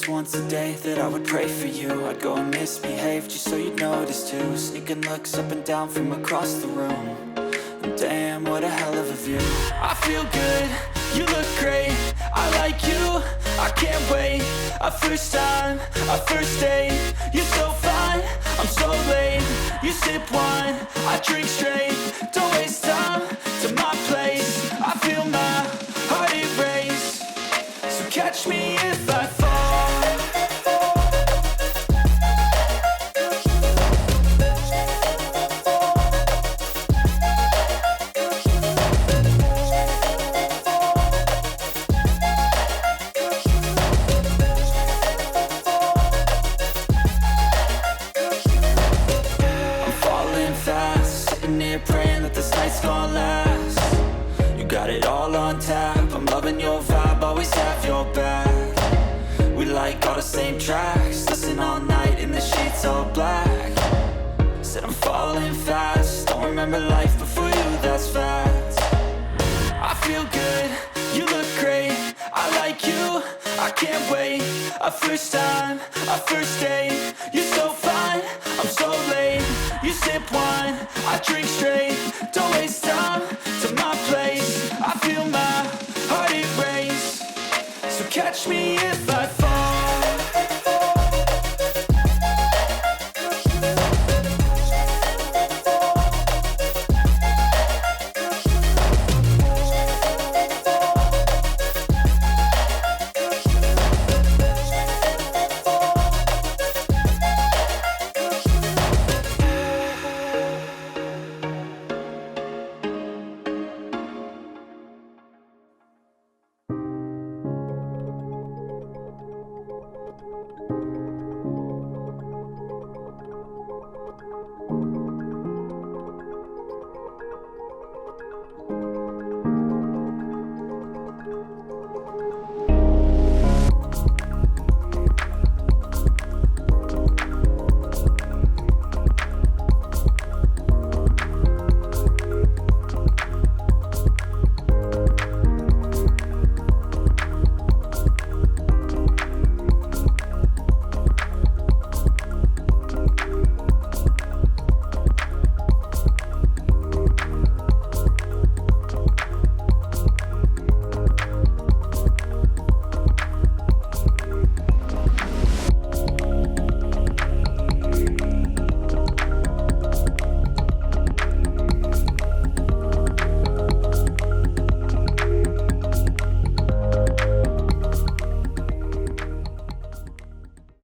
was once a day that I would pray for you. I'd go and misbehave just so you'd notice too. Sneaking looks up and down from across the room. And damn, what a hell of a view. I feel good, you look great, I like you, I can't wait. A first time, a first date, you're so fine, I'm so late. You sip wine, I drink straight. Don't waste time to my place. I feel my heart erase. So catch me if I fall. Praying that this night's gonna last. You got it all on tap, I'm loving your vibe, always have your back. We like all the same tracks, listen all night in the sheets all black. Said I'm falling fast, don't remember life before you, that's fact. I feel good, you look great, I like you, I can't wait. A first time, a first date, you're so fine, I'm so late. You sip wine, I drink straight. Don't waste time to my place. I feel my heart erase. So catch me if I fall.